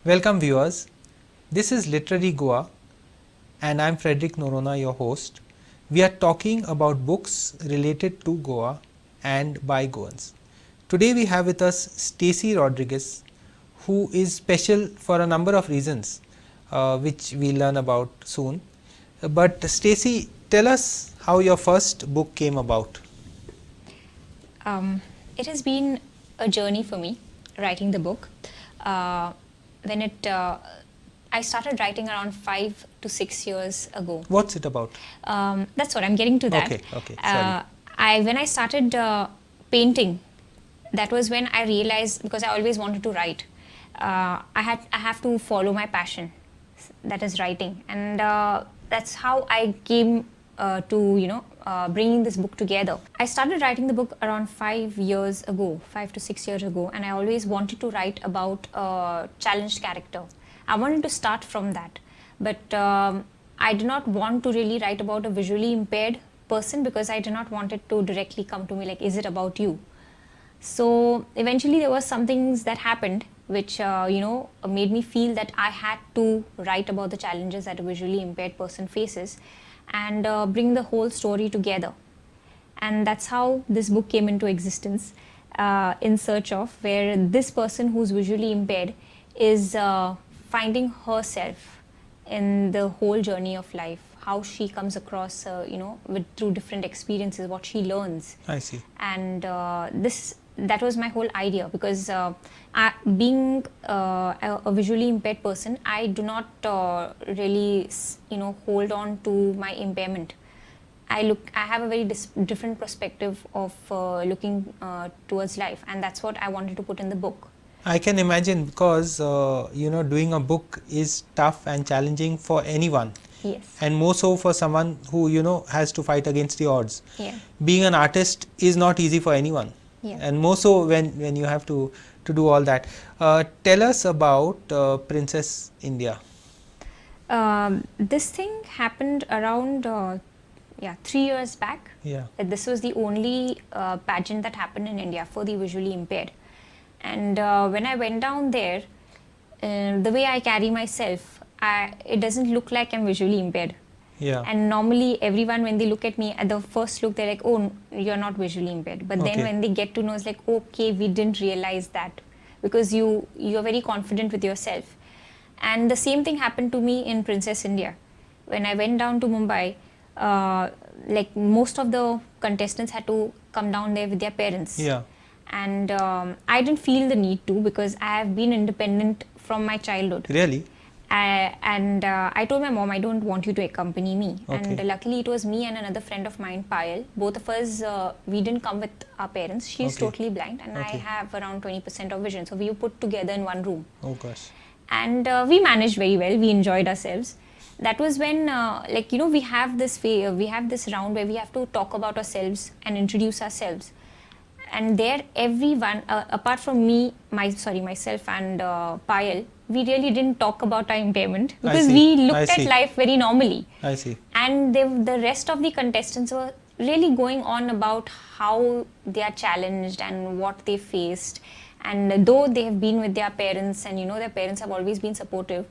Welcome viewers, this is Literary Goa and I am Fredrick Noronha, your host. We are talking about books related to Goa and by Goans. Today we have with us Stacy Rodrigues, who is special for a number of reasons which we will learn about soon. But Stacy, tell us how your first book came about. It has been a journey for me, writing the book. I started writing around 5 to 6 years ago. What's it about? That's what I'm getting to that. Okay, sorry. When I started painting, that was when I realized, because I always wanted to write, I have to follow my passion, that is writing, and that's how I came to bringing this book together. I started writing the book around 5 to 6 years ago, and I always wanted to write about a challenged character. I wanted to start from that, but I did not want to really write about a visually impaired person, because I did not want it to directly come to me like, is it about you? So eventually there were some things that happened which made me feel that I had to write about the challenges that a visually impaired person faces and bring the whole story together. And that's how this book came into existence, in search of where this person who's visually impaired is finding herself in the whole journey of life, how she comes across through different experiences, what she learns. I see. And that was my whole idea, because being a visually impaired person, I do not really hold on to my impairment. I have a very different perspective of looking towards life, and that's what I wanted to put in the book. I can imagine, because doing a book is tough and challenging for anyone. Yes. And more so for someone who has to fight against the odds. Yeah. Being an artist is not easy for anyone. Yeah. And more so when you have to do all that. Tell us about Princess India. This thing happened around 3 years back. Yeah. This was the only pageant that happened in India for the visually impaired. And when I went down there, the way I carry myself, it doesn't look like I'm visually impaired. Yeah. And normally everyone, when they look at me, at the first look, they're like, oh, you're not visually impaired. But then when they get to know, it's like, okay, we didn't realize that, because you're very confident with yourself. And the same thing happened to me in Princess India. When I went down to Mumbai, like most of the contestants had to come down there with their parents. Yeah. And I didn't feel the need to, because I have been independent from my childhood. Really? I told my mom, I don't want you to accompany me. Okay. And luckily it was me and another friend of mine, Payal. Both of us, we didn't come with our parents. She's totally blind, and I have around 20% of vision. So we were put together in one room. Oh gosh. And we managed very well. We enjoyed ourselves. That was when, we have this round where we have to talk about ourselves and introduce ourselves. And there, everyone, apart from me, myself and Payal, we really didn't talk about our impairment, because we looked at life very normally. I see. And the rest of the contestants were really going on about how they are challenged and what they faced. And though they have been with their parents, and their parents have always been supportive,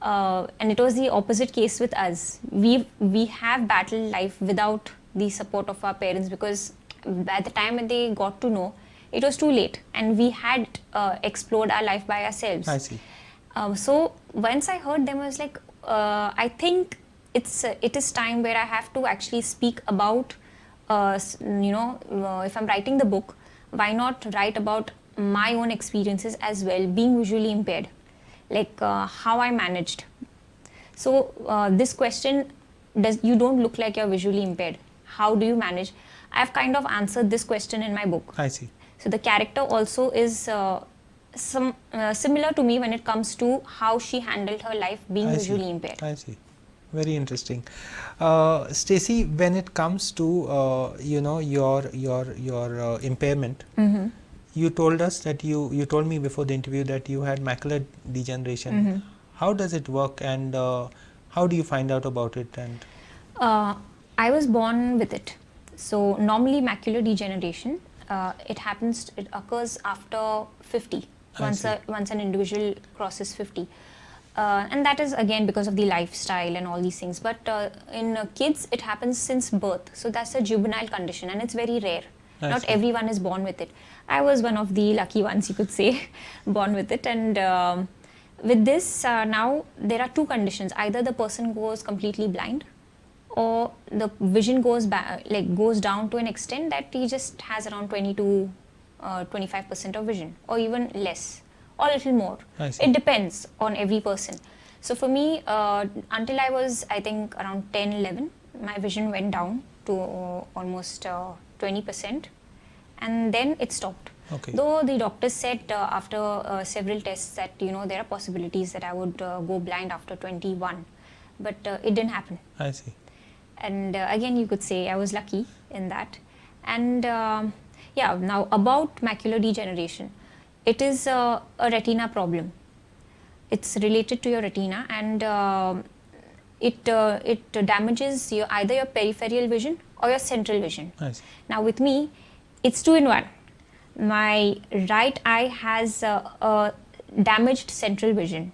and it was the opposite case with us. We have battled life without the support of our parents, because by the time when they got to know, it was too late, and we had explored our life by ourselves. I see. So once I heard them, I was like, I think it is time where I have to actually speak about, if I'm writing the book, why not write about my own experiences as well, being visually impaired, like how I managed. So this question, you don't look like you're visually impaired, how do you manage? I've kind of answered this question in my book. I see. So the character also is similar to me when it comes to how she handled her life being visually impaired. I see. Very interesting. Stacy, when it comes to your impairment, you told us that you told me before the interview that you had macular degeneration. How does it work, and how do you find out about it? And I was born with it. So normally macular degeneration, it occurs after 50. once an individual crosses 50. And that is again because of the lifestyle and all these things. But in kids, it happens since birth. So that's a juvenile condition and it's very rare. Not everyone is born with it. I was one of the lucky ones, you could say, born with it. And with this, now there are two conditions. Either the person goes completely blind, or the vision goes down to an extent that he just has around 20 to 25% of vision, or even less, or a little more. It depends on every person. So for me, until I was, I think, around 10, 11, my vision went down to almost 20%, and then it stopped. Though the doctors said after several tests that there are possibilities that I would go blind after 21, but it didn't happen. I see. And again, you could say I was lucky in that. And yeah, now about macular degeneration, it is a retina problem. It's related to your retina, and it damages either your peripheral vision or your central vision. Now with me, it's 2 in 1. My right eye has a damaged central vision,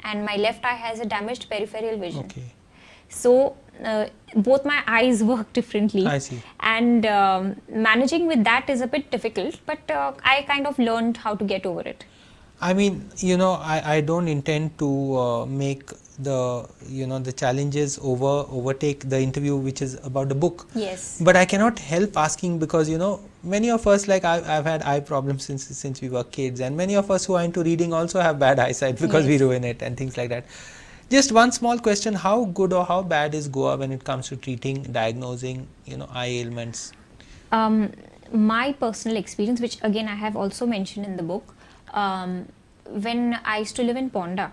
and my left eye has a damaged peripheral vision. So both my eyes work differently. I see. And managing with that is a bit difficult, but I kind of learned how to get over it. I mean, I don't intend to make the challenges overtake the interview which is about the book. Yes. But I cannot help asking because many of us, like I've had eye problems since we were kids, and many of us who are into reading also have bad eyesight because we ruin it and things like that. Just one small question: how good or how bad is Goa when it comes to treating, diagnosing, eye ailments? My personal experience, which again I have also mentioned in the book, when I used to live in Ponda,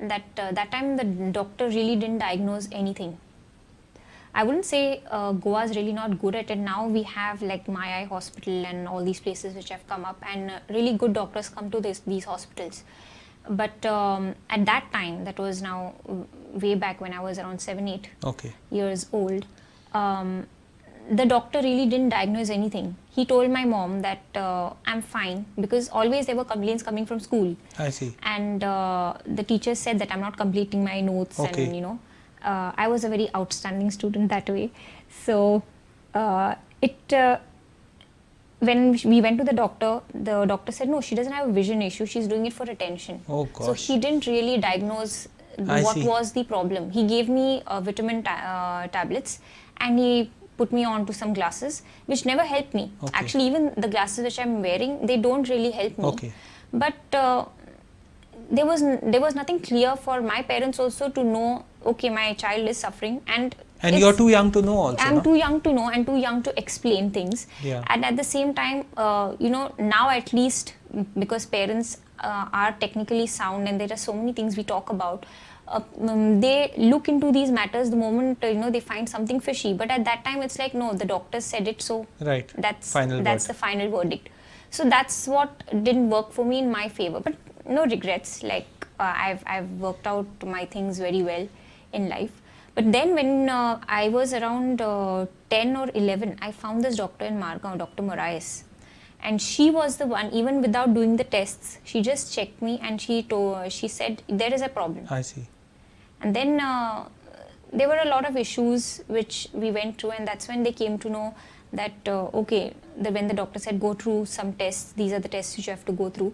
that time the doctor really didn't diagnose anything. I wouldn't say Goa is really not good at it. Now we have like My Eye Hospital and all these places which have come up, and really good doctors come to these hospitals. But at that time, that was now way back when I was around 7, 8 years old, the doctor really didn't diagnose anything. He told my mom that I'm fine, because always there were complaints coming from school. I see. And the teachers said that I'm not completing my notes, and I was a very outstanding student that way. So when we went to the doctor said, no, she doesn't have a vision issue, she's doing it for attention. Oh gosh. So he didn't really diagnose what was the problem. He gave me vitamin tablets, and he put me on to some glasses which never helped me. Actually, even the glasses which I'm wearing, they don't really help me. But there was nothing clear for my parents also to know, okay, my child is suffering, and you're too young to know also. I'm too young to know and too young to explain things. And at the same time, now at least, because parents are technically sound and there are so many things we talk about, they look into these matters the moment they find something fishy. But at that time, it's like, no, the doctor said it, so that's the final verdict. So that's what didn't work for me in my favor. But no regrets. Like I've worked out my things very well in life. But then when I was around 10 or 11, I found this doctor in Margao, Dr. Morais. And she was the one, even without doing the tests, she just checked me and she said, there is a problem. I see. And then there were a lot of issues which we went through, and that's when they came to know that, when the doctor said, go through some tests, these are the tests which you have to go through.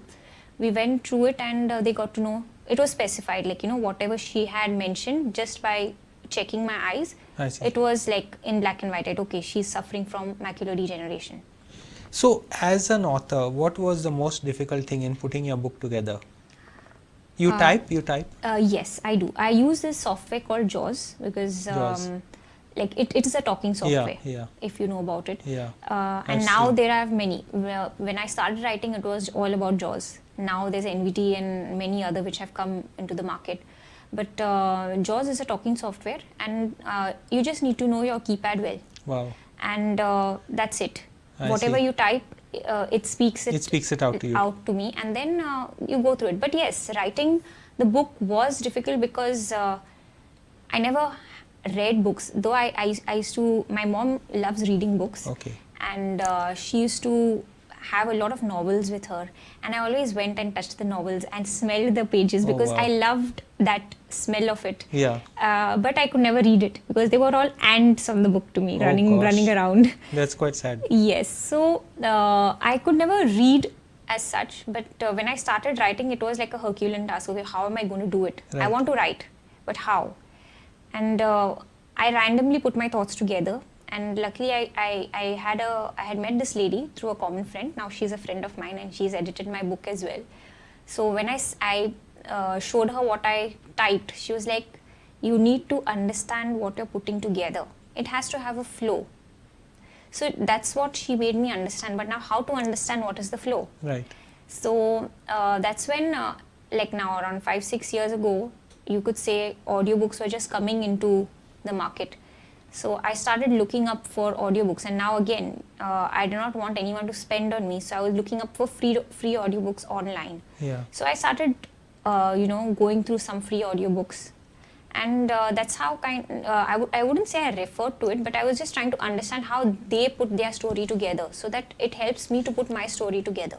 We went through it, and they got to know, it was specified, like, whatever she had mentioned, just by checking my eyes, it was like in black and white, okay, she's suffering from macular degeneration. So as an author, what was the most difficult thing in putting your book together? You type? Yes, I do. I use this software called JAWS, because like it is a talking software, if you know about it. And now there are many. When I started writing, it was all about JAWS. Now there's NVT and many other which have come into the market. But JAWS is a talking software, and you just need to know your keypad well. Wow. And that's it. Whatever you type, it speaks it out to me, and then you go through it. But yes, writing the book was difficult because I never read books. Though I used to, my mom loves reading books, and she used to have a lot of novels with her, and I always went and touched the novels and smelled the pages Oh, because wow. I loved that smell of it. Yeah. But I could never read it because they were all ants on the book to me, Oh, running gosh. around. That's quite sad. Yes, so I could never read as such, but when I started writing, it was like a Herculean task. Okay, how am I going to do it? I Right. want to write, but how? And I randomly put my thoughts together, and luckily I had met this lady through a common friend. Now she's a friend of mine, and she's edited my book as well. So when I showed her what I typed, she was like, "You need to understand what you're putting together. It has to have a flow." So that's what she made me understand. But now, how to understand what is the flow? Right. So that's when, like now around 5-6 years ago, you could say audiobooks were just coming into the market. So I started looking up for audiobooks, and now again, I do not want anyone to spend on me. So I was looking up for free audiobooks online. Yeah. So I started, going through some free audiobooks, and that's how I wouldn't say I referred to it, but I was just trying to understand how they put their story together, so that it helps me to put my story together.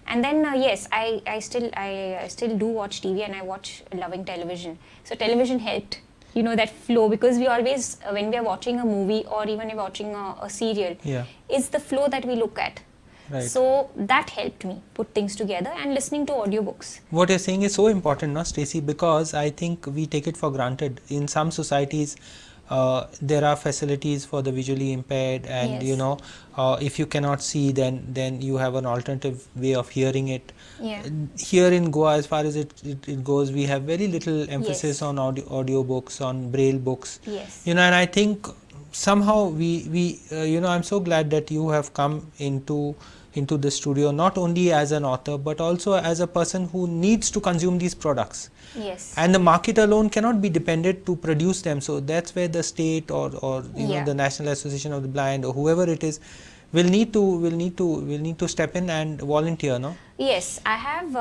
And then yes, I still do watch TV, and I watch loving television. So television helped, that flow, because we always, when we are watching a movie or even watching a serial, Yeah. it's the flow that we look at. Right. So that helped me put things together, and listening to audiobooks. What you're saying is so important, no, Stacy, because I think we take it for granted. In some societies, there are facilities for the visually impaired, and Yes. if you cannot see, then you have an alternative way of hearing it. Yeah. Here in Goa, as far as it goes, we have very little emphasis Yes. on audio books, on braille books. Yes. And I think somehow we I'm so glad that you have come into the studio, not only as an author but also as a person who needs to consume these products. Yes. And the market alone cannot be dependent to produce them. So that's where the state or Yeah. the National Association of the Blind or whoever it is will need to step in and volunteer, no? Yes, I have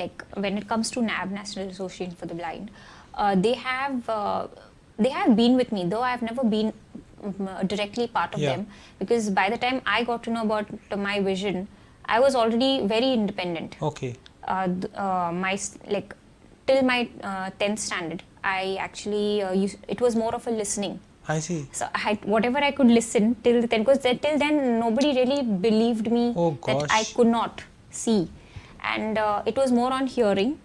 like when it comes to NAB, National Association for the Blind, they have been with me, though I've never been directly part of Yeah. them, because by the time I got to know about my vision, I was already very independent. Okay. Till my 10th standard, I actually it was more of a listening. I see. So whatever I could listen till then, because till then nobody really believed me Oh, that I gosh. could not see, and it was more on hearing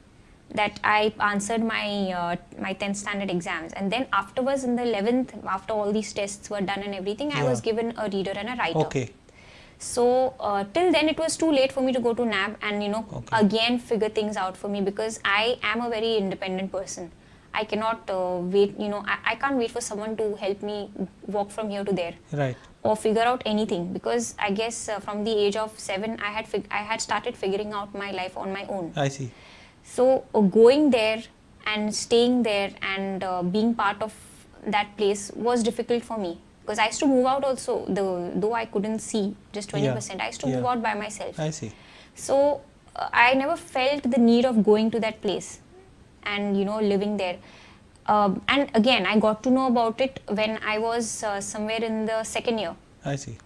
that I answered my 10th standard exams, and then afterwards in the 11th, after all these tests were done and everything, I Yeah. was given a reader and a writer. Okay. So till then it was too late for me to go to NAB and Okay. again figure things out for me, because I am a very independent person. I cannot wait, I can't wait for someone to help me walk from here to there Right. or figure out anything, because I guess from the age of 7 I had started figuring out my life on my own. I see. So going there and staying there and being part of that place was difficult for me, because I used to move out also, though I couldn't see just 20%. I used to move out by myself. I see. So I never felt the need of going to that place and living there. And again, I got to know about it when I was somewhere in the second year. I see.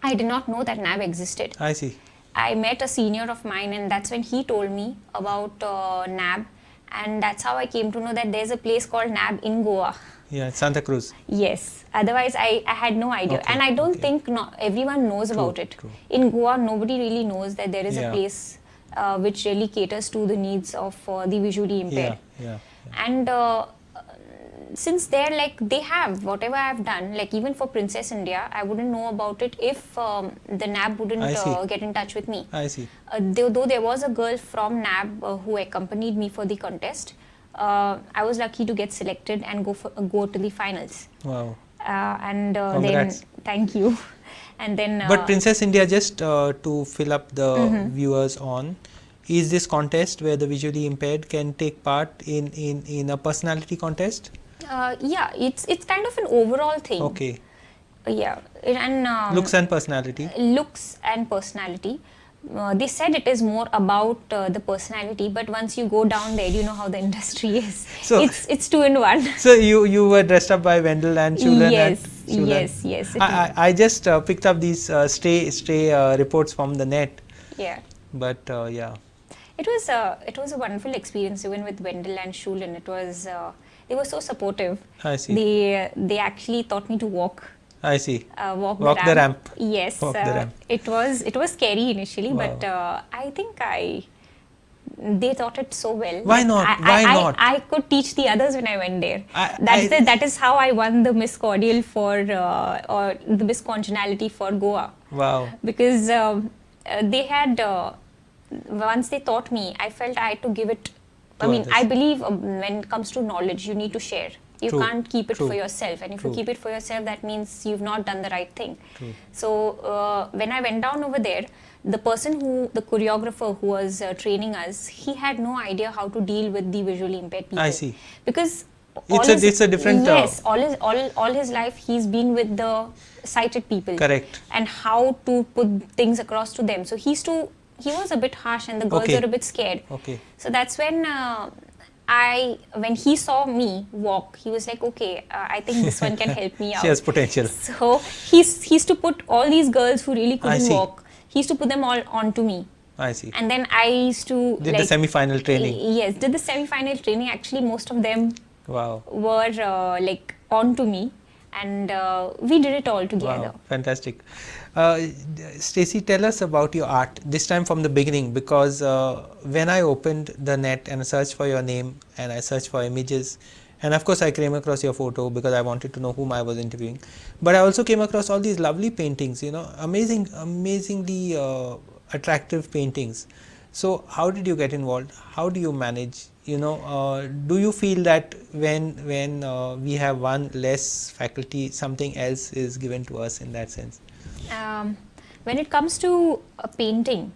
I did not know that NAB existed. I see. I met a senior of mine, and that's when he told me about NAB, and that's how I came to know that there's a place called NAB in Goa. Yeah, Santa Cruz. Yes, otherwise I had no idea. Okay, And I don't okay. think everyone knows about it. True. In Goa, nobody really knows that there is Yeah. a place which really caters to the needs of the visually impaired. Yeah. And since they're like, they have whatever I've done, like even for Princess India, I wouldn't know about it if the NAB I wouldn't see. get in touch with me. I see. Though there was a girl from NAB who accompanied me for the contest, I was lucky to get selected and go to the finals. Wow. And then, Congrats. thank you. And then, But Princess India, just to fill up the Mm-hmm. viewers on, is this contest where the visually impaired can take part in a personality contest? yeah, it's kind of an overall thing. Okay. Yeah, and Looks and personality. Looks and personality. They said it is more about the personality, but once you go down there, you know how the industry is. So- it's 2 in 1. So you were dressed up by Wendell and Shulan. Yes, Yes, yes. It is. I just picked up these stray reports from the net, Yeah. but yeah. It was a wonderful experience even with Wendell and Shulin. It was they were so supportive. I see. They actually taught me to walk. I see. Walk the the ramp. ramp. Yes. Walk the ramp. It was scary initially, Wow. but I think they taught it so well. Why that not? I, Why I, not? I could teach the others when I went there. I- That is how I won the Miss Cordial for or the Miss Congeniality for Goa, Wow. because they had once they taught me, I felt I had to give it. I To mean, others. I believe when it comes to knowledge, you need to share. You True, can't keep it true, for yourself, and if true. you keep it for yourself, that means you've not done the right thing. True. So when I went down over there, the choreographer who was training us, he had no idea how to deal with the visually impaired people. I see. Because It's a different. Yes, all his life he's been with the sighted people. Correct. And how to put things across to them. So he was a bit harsh, and the girls Okay. were a bit scared. Okay. So that's when when he saw me walk, he was like, okay, I think this one can help me out. She has potential. So he used to put all these girls who really couldn't see. walk, he used to put them all onto me. I see. And then I used to Did the semi-final training. Yes, did the semi-final training. Actually, most of them Wow. were like onto me, and we did it all together. Wow, fantastic. Stacy, tell us about your art, this time from the beginning, because when I opened the net and searched for your name and I searched for images, and of course I came across your photo because I wanted to know whom I was interviewing, but I also came across all these lovely paintings, amazingly attractive paintings. So how did you get involved? How do you manage? Do you feel that when we have one less faculty, something else is given to us in that sense? When it comes to a painting,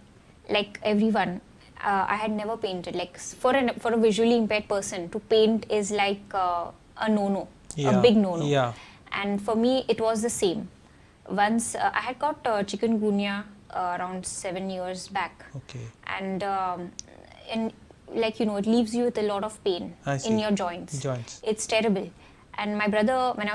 like everyone, I had never painted. Like for a visually impaired person, to paint is like a no-no, a big no-no. Yeah. And for me, it was the same. Once I had got chikungunya around 7 years back. Okay. And it leaves you with a lot of pain in your joints. It's terrible. And my brother, when I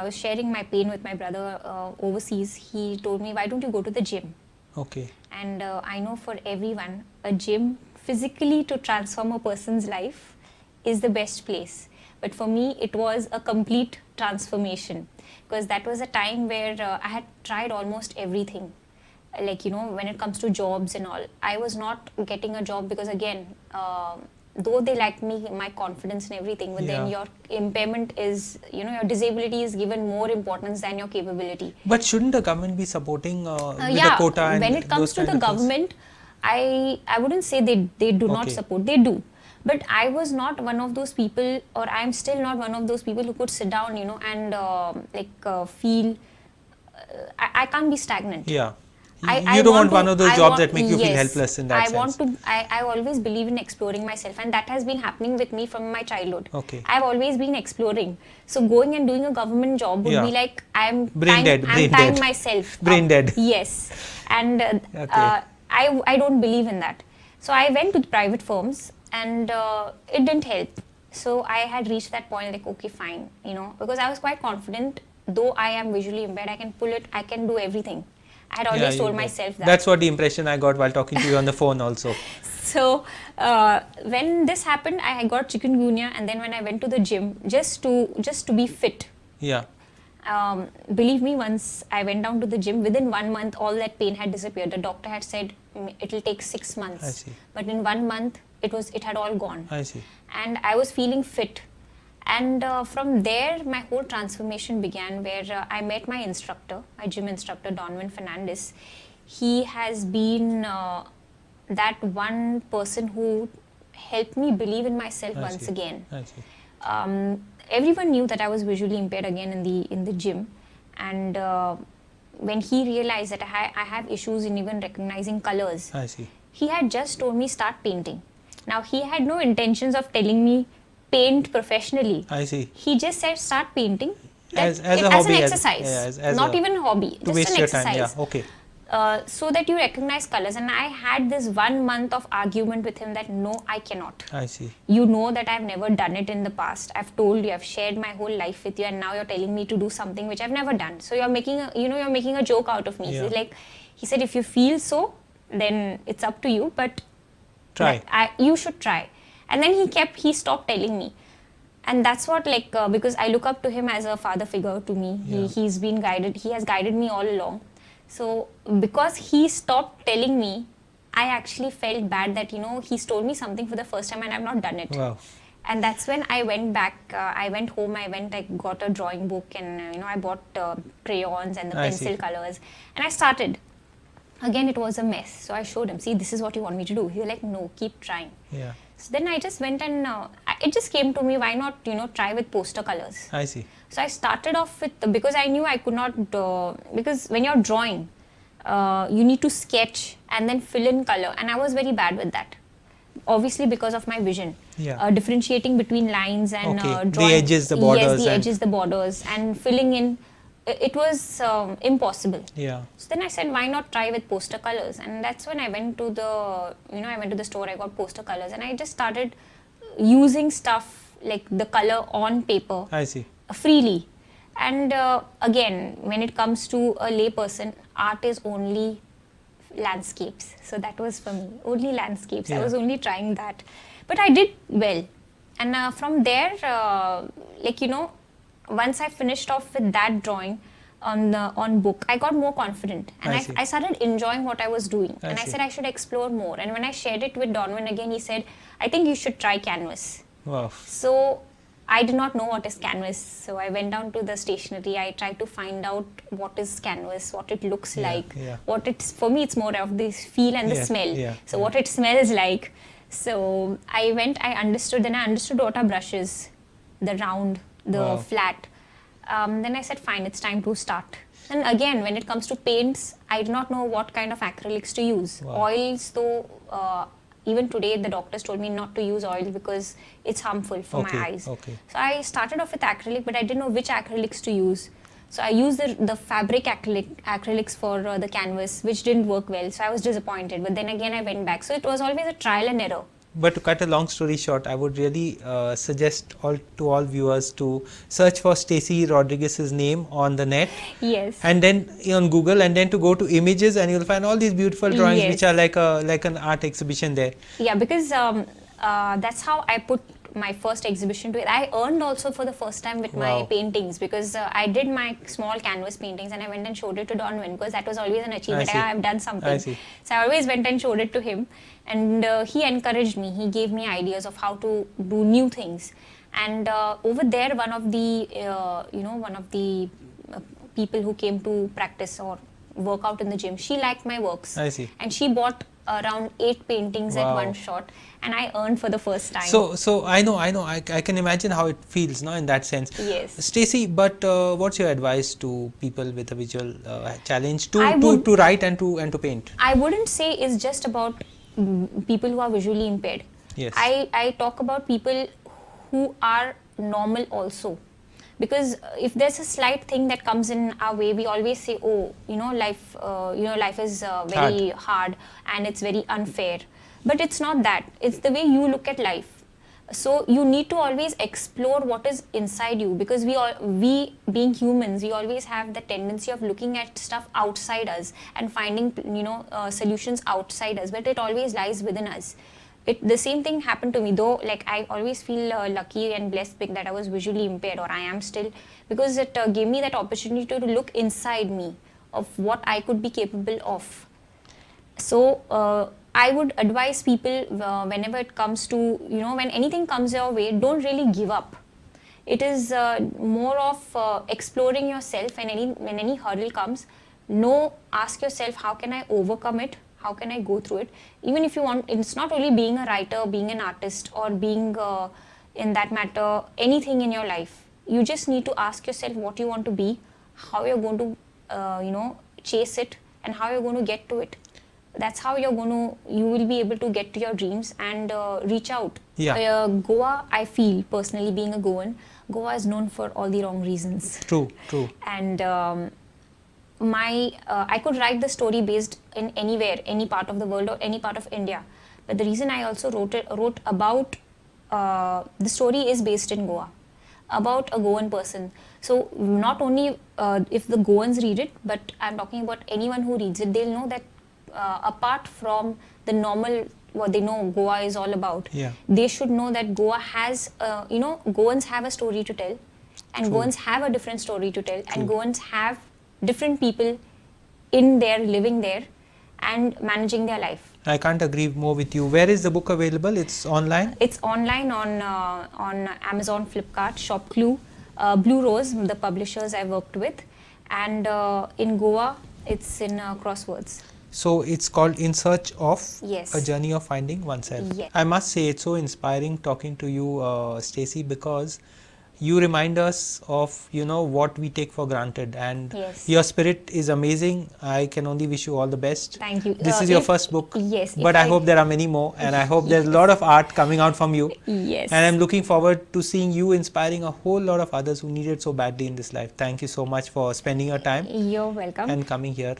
was sharing my pain with my brother overseas, he told me, why don't you go to the gym? Okay. And I know for everyone, a gym physically to transform a person's life is the best place. But for me, it was a complete transformation, because that was a time where I had tried almost everything. Like, when it comes to jobs and all, I was not getting a job because, again, though they liked me, my confidence and everything, but then your impairment is, your disability is given more importance than your capability. But shouldn't the government be supporting with Yeah, a quota and when it comes those to kind the of things? government, I wouldn't say they do not support. They do. But I was not one of those people, or I am still not one of those people who could sit down, and feel, I can't be stagnant. Yeah. I You don't want to- one of those I jobs want- that make you feel yes, helpless in that sense. I always believe in exploring myself, and that has been happening with me from my childhood. Okay. I've always been exploring. So going and doing a government job would be like I'm Brain dead. tying myself Brain up. dead. Yes. And Okay. I don't believe in that. So I went to the private firms, and it didn't help. So I had reached that point like, okay, fine, because I was quite confident, though I am visually impaired, I can pull it, I can do everything. I had always told myself that. That's what the impression I got while talking to you on the phone also. So when this happened, I got chikungunya, and then when I went to the gym just to be fit. Yeah. Believe me, once I went down to the gym, within 1 month, all that pain had disappeared. The doctor had said it will take 6 months. I see. But in 1 month, it had all gone. I see. And I was feeling fit. And from there, my whole transformation began, where I met my instructor, my gym instructor, Donovan Fernandez. He has been that one person who helped me believe in myself once again. I see. Everyone knew that I was visually impaired again in the gym, and when he realized that I have issues in even recognizing colors, I see. he had just told me start painting. Now he had no intentions of telling me paint professionally. I see. He just said start painting As a hobby, an exercise, not even a hobby, to just waste an your exercise. time. Yeah. Okay. so that you recognize colors. And I had this 1 month of argument with him that no, I cannot. I see. You know that I've never done it in the past. I've told you, I've shared my whole life with you, and now you're telling me to do something which I've never done. So you're making you're making a joke out of me. Yeah. He said, if you feel so, then it's up to you, but Try. you should try. And then he stopped telling me. And that's what, because I look up to him as a father figure to me. Yeah. He has guided me all along. So because he stopped telling me, I actually felt bad that, he's told me something for the first time and I've not done it. Wow. And that's when I went back, I went home, I got a drawing book, and, I bought crayons and the I pencil see. colors. And I started. Again, it was a mess. So I showed him, see, this is what you want me to do. He was like, no, keep trying. Yeah. So then I just went and it just came to me, why not, try with poster colors. I see. So I started off with, because I knew I could not, because when you're drawing, you need to sketch and then fill in color. And I was very bad with that. Obviously because of my vision. Yeah. Differentiating between lines and Okay. drawing. The edges, the borders. Yes, the and edges, the borders, and filling in. It was impossible. Yeah. So then I said, why not try with poster colors? And that's when I went to the store, I got poster colors, and I just started using stuff like the color on paper I see. freely. And again, when it comes to a lay person, art is only landscapes. So that was for me, only landscapes. I Yeah. was only trying that. But I did well. And from there, once I finished off with that drawing on book, I got more confident, and I see. I started enjoying what I was doing. I And I see. said I should explore more. And when I shared it with Donwin again, he said, I think you should try canvas. Wow. So I did not know what is canvas. So I went down to the stationery. I tried to find out what is canvas, what it looks Yeah, like. yeah. For me, it's more of the feel and the Yeah, smell. yeah, So yeah. what it smells like. So I understood what are brushes, the round, the Wow. flat. Then I said, fine, it's time to start. And again, when it comes to paints, I did not know what kind of acrylics to use. Wow. Oils, though, even today the doctors told me not to use oil because it's harmful for Okay, my eyes. okay. So I started off with acrylic, but I didn't know which acrylics to use. So I used the fabric acrylics for the canvas, which didn't work well. So I was disappointed. But then again, I went back. So it was always a trial and error. But to cut a long story short, I would really suggest all viewers to search for Stacy Rodrigues' name on the net, Yes. and then on Google, and then to go to images, and you'll find all these beautiful drawings Yes. which are like an art exhibition there. Yeah, because that's how I put my first exhibition to it. I earned also for the first time with my Wow. paintings, because I did my small canvas paintings and I went and showed it to Donwin, because that was always an achievement. see. I've done something. I see. So I always went and showed it to him, and he encouraged me. He gave me ideas of how to do new things. And over there, one of the people who came to practice or work out in the gym, she liked my works. I see. And she bought around 8 paintings at Wow. one shot, and I earned for the first time. So I know, I can imagine how it feels, no, in that sense. Yes. Stacy, but what's your advice to people with a visual challenge I to would- write and to paint? I wouldn't say it's just about people who are visually impaired. Yes. I talk about people who are normal also. Because if there's a slight thing that comes in our way, we always say, oh, life is very hard and it's very unfair. But it's not that. It's the way you look at life. So you need to always explore what is inside you, because we being humans, we always have the tendency of looking at stuff outside us and finding solutions outside us, but it always lies within us. The same thing happened to me, though. Like, I always feel lucky and blessed that I was visually impaired, or I am still, because it gave me that opportunity to look inside me of what I could be capable of. So I would advise people whenever it comes to, when anything comes your way, don't really give up. It is more of exploring yourself, and when any hurdle comes, ask yourself, how can I overcome it? How can I go through it? Even if you want, it's not only being a writer, being an artist, or being, in that matter, anything in your life. You just need to ask yourself what you want to be, how you're going to, chase it, and how you're going to get to it. That's how you will be able to get to your dreams and reach out. Yeah. Goa, I feel, personally being a Goan, Goa is known for all the wrong reasons. True. And I could write the story based in anywhere, any part of the world or any part of India. But the reason I also wrote about the story is based in Goa, about a Goan person. So not only if the Goans read it, but I'm talking about anyone who reads it, they'll know that apart from the normal, what they know Goa is all about, Yeah. they should know that Goa has, Goans have a story to tell, and True. Goans have a different story to tell, and True. Goans have different people in there, living there, and managing their life. I can't agree more with you. Where is the book available? It's online? It's online on Amazon, Flipkart, Shop Clue, Blue Rose, the publishers I worked with, and in Goa, it's in Crosswords. So it's called In Search of, Yes. A Journey of Finding Oneself. Yes. I must say it's so inspiring talking to you, Stacy, because you remind us of what we take for granted, and Yes. your spirit is amazing. I can only wish you all the best. Thank you. This is your If- first book, Yes. but if I hope there are many more, and I hope there's a lot of art coming out from you. Yes. And I'm looking forward to seeing you inspiring a whole lot of others who need it so badly in this life. Thank you so much for spending your time You're welcome. and coming here.